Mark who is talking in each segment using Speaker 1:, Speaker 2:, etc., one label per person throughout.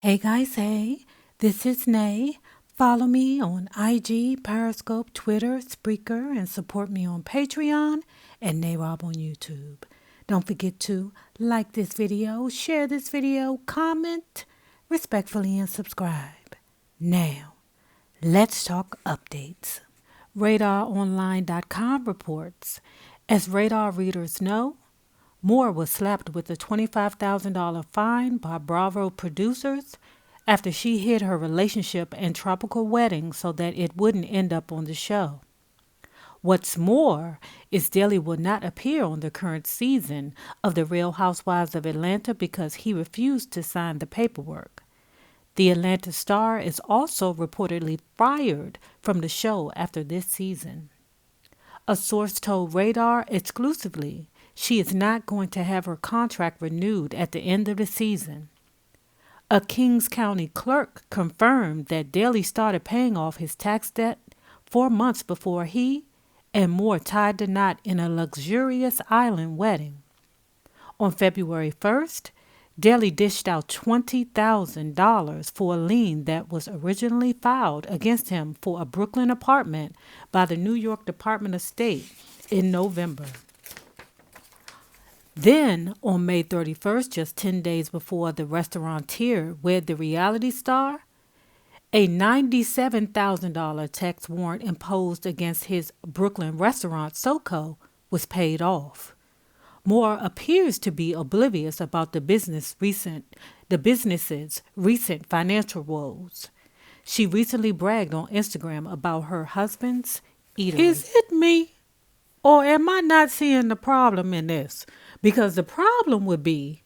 Speaker 1: Hey guys, hey, this is Nay. Follow me on IG, Periscope, Twitter, Spreaker, and support me on Patreon and NayRob on YouTube. Don't forget to like this video, share this video, comment respectfully, and subscribe. Now, let's talk updates. RadarOnline.com reports, as Radar readers know, Moore was slapped with a $25,000 fine by Bravo producers after she hid her relationship and tropical wedding so that it wouldn't end up on the show. What's more is Daly will not appear on the current season of The Real Housewives of Atlanta because he refused to sign the paperwork. The Atlanta star is also reportedly fired from the show after this season. A source told Radar exclusively she is not going to have her contract renewed at the end of the season. A Kings County clerk confirmed that Daly started paying off his tax debt 4 months before he and Moore tied the knot in a luxurious island wedding. On February 1st, Daly dished out $20,000 for a lien that was originally filed against him for a Brooklyn apartment by the New York Department of State in November. Then, on May 31st, just 10 days before the restaurateur wed the reality star, a $97,000 tax warrant imposed against his Brooklyn restaurant, SoCo, was paid off. Moore appears to be oblivious about the business's recent financial woes. She recently bragged on Instagram about her husband's eatery. Is it me, or am I not seeing the problem in this? Because the problem would be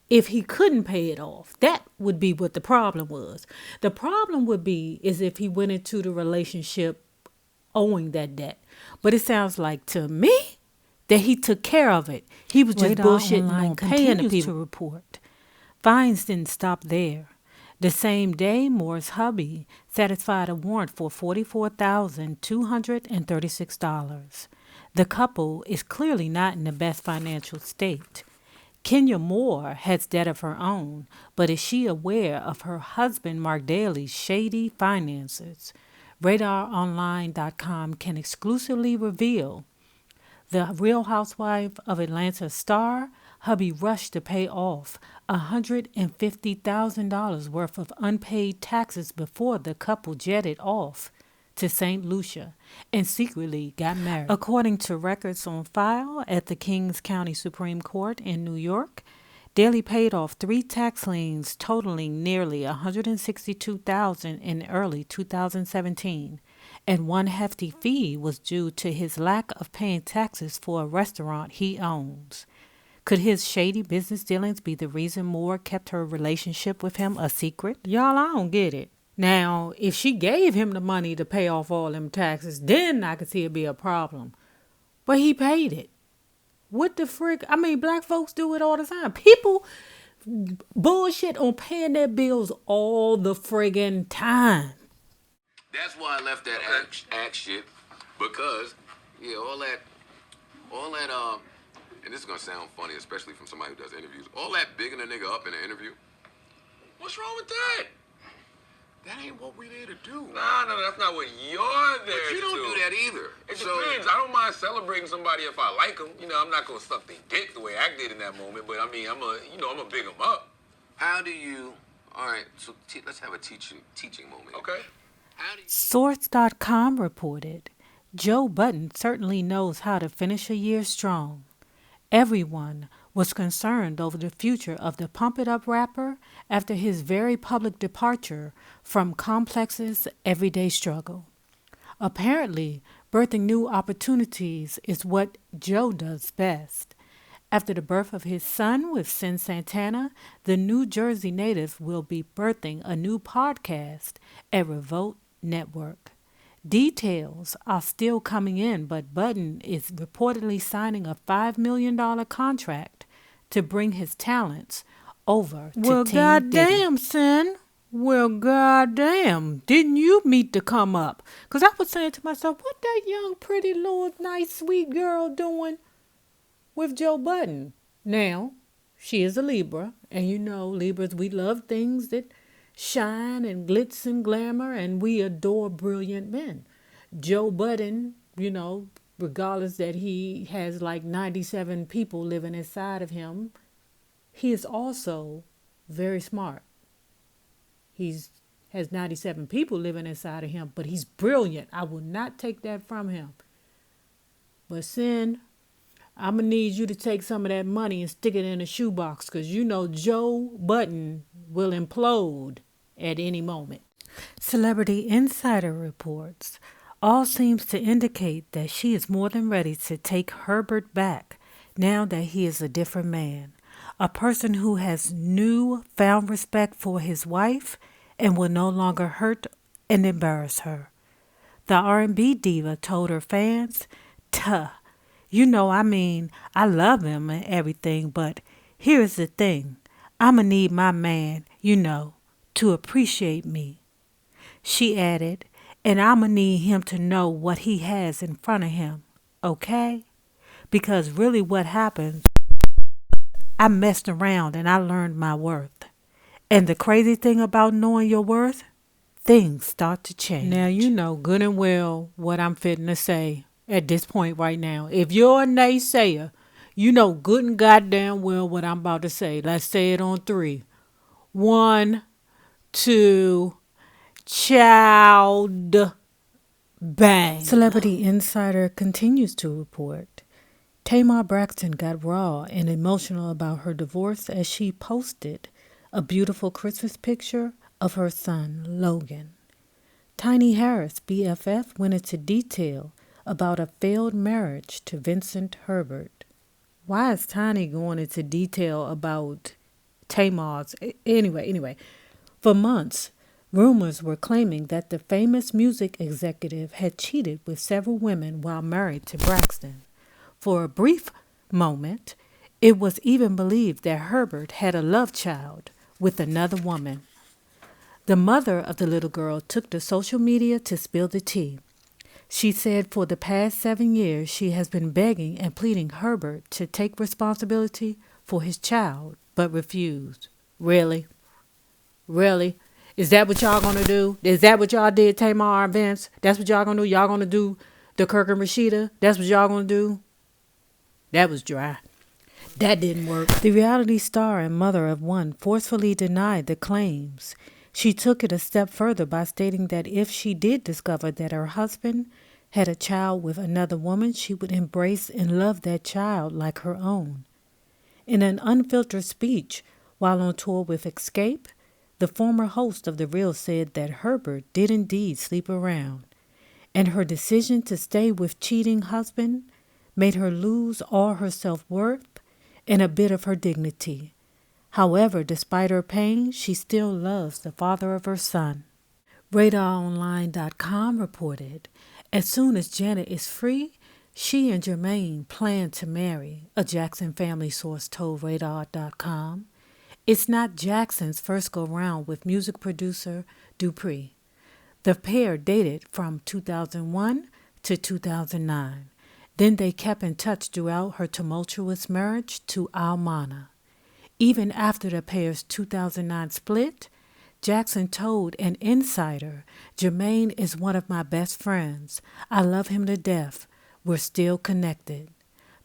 Speaker 1: if he couldn't pay it off. That would be what the problem was. The problem would be is if he went into the relationship owing that debt. But it sounds like to me that he took care of it. He was just bullshitting on paying the people. To report. Fines didn't stop there. The same day, Moore's hubby satisfied a warrant for $44,236. The couple is clearly not in the best financial state. Kenya Moore has debt of her own, but is she aware of her husband Mark Daly's shady finances? RadarOnline.com can exclusively reveal the Real Housewife of Atlanta star hubby rushed to pay off $150,000 worth of unpaid taxes before the couple jetted off to St. Lucia and secretly got married. According to records on file at the Kings County Supreme Court in New York, Daly paid off 3 tax liens totaling nearly $162,000 in early 2017, and one hefty fee was due to his lack of paying taxes for a restaurant he owns. Could his shady business dealings be the reason Moore kept her relationship with him a secret? Y'all, I don't get it. Now, if she gave him the money to pay off all them taxes, then I could see it be a problem. But he paid it. What the frick? I mean, black folks do it all the time. People bullshit on paying their bills all the friggin' time.
Speaker 2: That's why I left that act shit, because, yeah, all that, and this is gonna sound funny, especially from somebody who does interviews, all that bigging a nigga up in an interview, what's wrong with that? That ain't what we there to do.
Speaker 3: No, that's not what you're there to do.
Speaker 2: But you don't do that either.
Speaker 3: It depends. I don't mind celebrating somebody if I like them. You know, I'm not gonna suck their dick the way I did in that moment. But I mean, I'm gonna big them up.
Speaker 2: How do you? All right, so let's have a teaching moment.
Speaker 3: Okay.
Speaker 1: Source.com reported, Joe Budden certainly knows how to finish a year strong. Everyone was concerned over the future of the Pump It Up rapper after his very public departure from Complex's everyday struggle. Apparently, birthing new opportunities is what Joe does best. After the birth of his son with Sin Santana, the New Jersey native will be birthing a new podcast at Revolt Network. Details are still coming in, but Budden is reportedly signing a $5 million contract to bring his talents over to Team goddamn, Sin. Well, goddamn, didn't you meet to come up? Because I was saying to myself, what that young, pretty, little, nice, sweet girl doing with Joe Budden? Now, she is a Libra, and you know, Libras, we love things that shine and glitz and glamour, and we adore brilliant men. Joe Budden, regardless that he has like 97 people living inside of him, he is also very smart. He's has 97 people living inside of him, but he's brilliant. I will not take that from him. But Sin, I'm going to need you to take some of that money and stick it in a shoebox, because Joe Budden will implode at any moment. Celebrity Insider reports all seems to indicate that she is more than ready to take Herbert back now that he is a different man, a person who has newfound respect for his wife and will no longer hurt and embarrass her. The R&B diva told her fans, "Tuh, I love him and everything, but here's the thing. I'ma need my man, to appreciate me." She added, "And I'ma need him to know what he has in front of him, okay? Because really what happens, I messed around and I learned my worth. And the crazy thing about knowing your worth, things start to change." Now you know good and well what I'm fitting to say at this point right now. If you're a naysayer, you know good and goddamn well what I'm about to say. Let's say it on 3. 1, 2, child, bang. Celebrity Insider continues to report Tamar Braxton got raw and emotional about her divorce as she posted a beautiful Christmas picture of her son, Logan. Tiny Harris, BFF, went into detail about a failed marriage to Vincent Herbert. Why is Tiny going into detail about Tamar's? Anyway, for months, rumors were claiming that the famous music executive had cheated with several women while married to Braxton. For a brief moment, it was even believed that Herbert had a love child with another woman. The mother of the little girl took to social media to spill the tea. She said for the past 7 years she has been begging and pleading Herbert to take responsibility for his child, but refused. Really? Really? Is that what y'all gonna do? Is that what y'all did, Tamar and Vince? That's what y'all gonna do? Y'all gonna do the Kirk and Rashida? That's what y'all gonna do? That was dry. That didn't work. The reality star and mother of one forcefully denied the claims. She took it a step further by stating that if she did discover that her husband had a child with another woman, she would embrace and love that child like her own. In an unfiltered speech while on tour with Escape, the former host of The Real said that Herbert did indeed sleep around, and her decision to stay with cheating husband made her lose all her self-worth and a bit of her dignity. However, despite her pain, she still loves the father of her son. RadarOnline.com reported, as soon as Janet is free, she and Jermaine plan to marry, a Jackson family source told Radar.com. It's not Jackson's first go-round with music producer Dupri. The pair dated from 2001 to 2009. Then they kept in touch throughout her tumultuous marriage to Almana. Even after the pair's 2009 split, Jackson told an insider, "Jermaine is one of my best friends. I love him to death. We're still connected."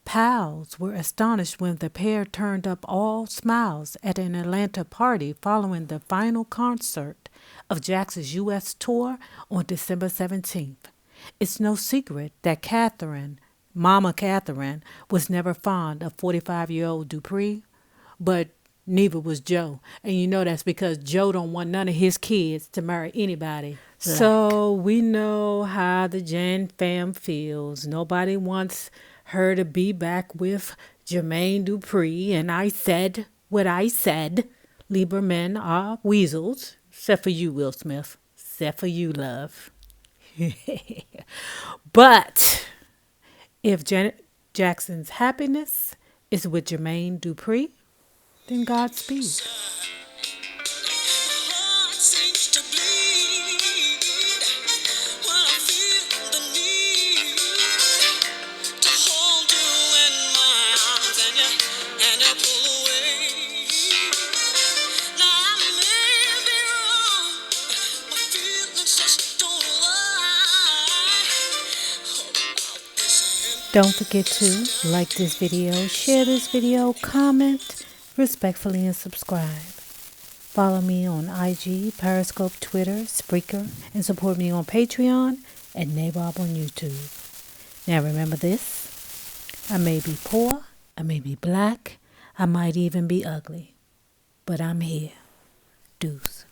Speaker 1: Pals were astonished when the pair turned up all smiles at an Atlanta party following the final concert of Jackson's U.S. tour on December 17th. It's no secret that Mama Catherine, was never fond of 45-year-old Dupri, but neither was Joe. And that's because Joe don't want none of his kids to marry anybody. So we know how the Jan fam feels. Nobody wants her to be back with Jermaine Dupri, and I said what I said. Libra men are weasels, except for you, Will Smith. Except for you, love. But if Janet Jackson's happiness is with Jermaine Dupri, then Godspeed. Don't forget to like this video, share this video, comment respectfully, and subscribe. Follow me on IG, Periscope, Twitter, Spreaker, and support me on Patreon and Nabob on YouTube. Now remember this, I may be poor, I may be black, I might even be ugly, but I'm here. Deuce.